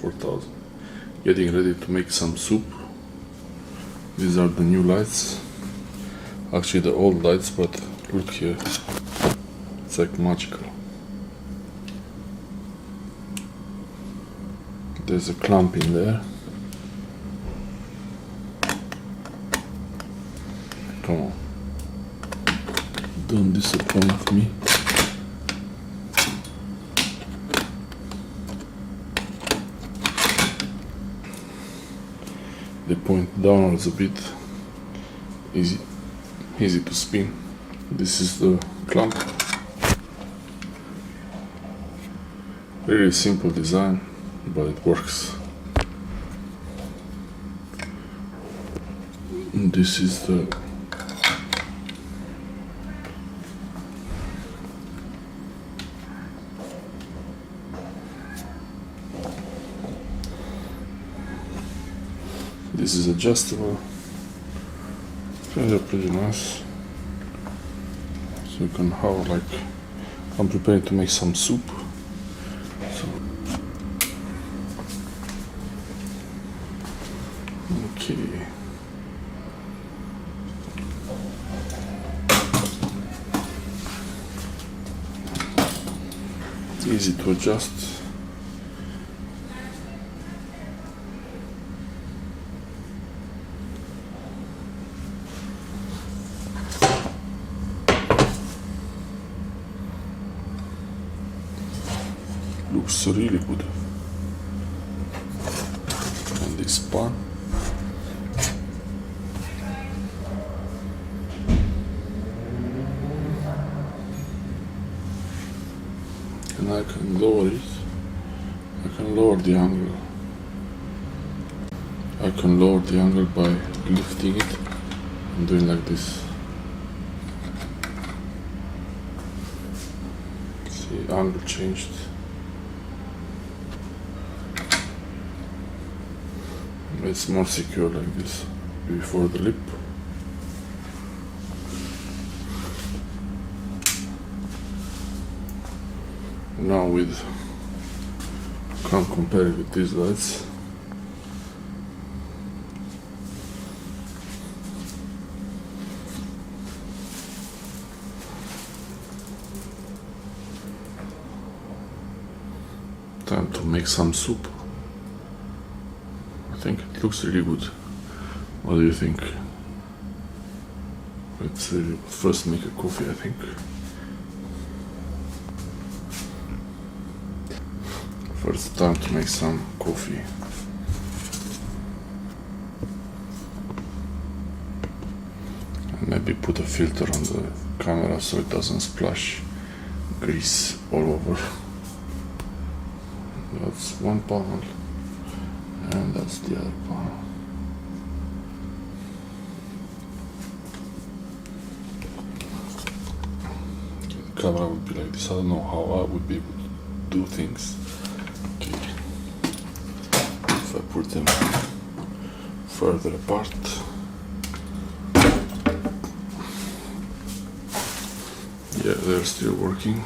4000. Getting ready to make some soup. These are the new lights. Actually the old lights, but look here. It's like magical. There's a clamp in there. Come on. Don't disappoint me. They point downwards a bit. Easy to spin. This is the clamp. Really simple design, but it works. And this is the this is adjustable. They're pretty nice. So you can have, like, I'm preparing to make some soup. So okay. It's easy to adjust. Looks really good. And this pan. And I can lower it. I can lower the angle. I can lower the angle by lifting it and doing like this. See, angle changed. It's more secure like this before the lip. Now can't compare it with these lights. Time to make some soup. I think it looks really good. What do you think? Let's first make a coffee, I think. First time to make some coffee. And maybe put a filter on the camera so it doesn't splash grease all over. That's one panel. And that's the other panel. The camera would be like this. I don't know how I would be able to do things. Okay. If I put them further apart. Yeah, they're still working.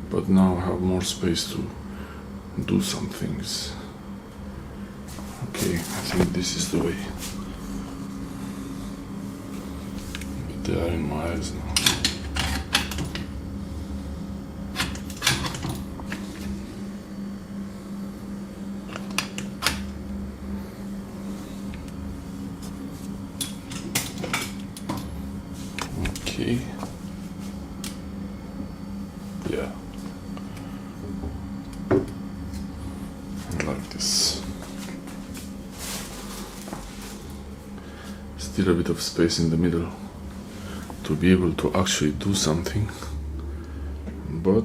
But now I have more space to do some things. Okay, I think this is the way. But they are in my eyes now. Okay. Yeah. Like this. Still a bit of space in the middle to be able to actually do something, but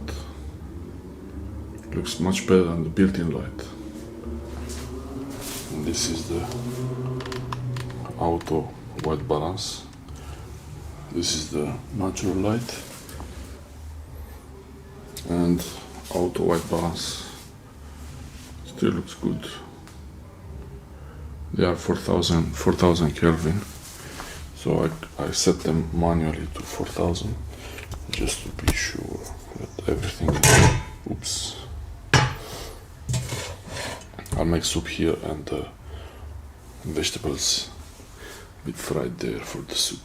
looks much better than the built-in light. And this is the auto white balance. This is the natural light and auto white balance. Still looks good. They are 4000 Kelvin, so I set them manually to 4000 just to be sure that everything is, oops, I'll make soup here and vegetables a bit fried there for the soup.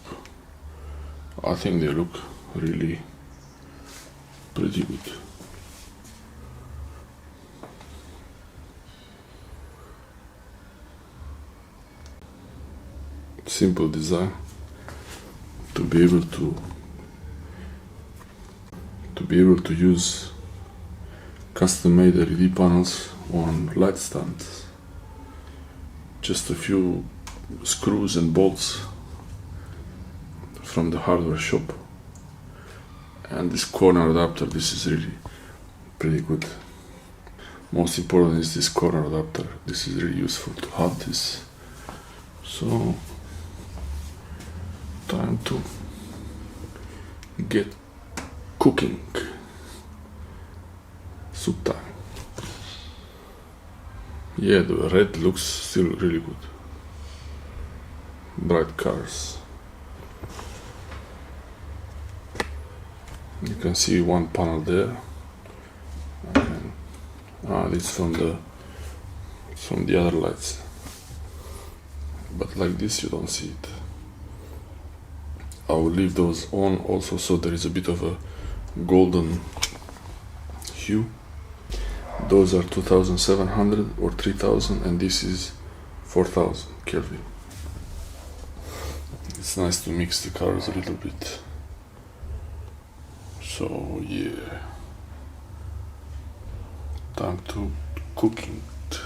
I think they look really pretty good. Simple design to be able to use custom-made LED panels on light stands. Just a few screws and bolts from the hardware shop, and this corner adapter. This is really pretty good. Most important is this corner adapter. This is really useful to have this. So time to get cooking. Soup time. Yeah, the red looks still really good. Bright colors. You can see one panel there. This from the other lights. But like this you don't see it. I will leave those on also, so there is a bit of a golden hue. Those are 2700 or 3000, and this is 4000 Kelvin. It's nice to mix the colors a little bit. So yeah, time to cook it.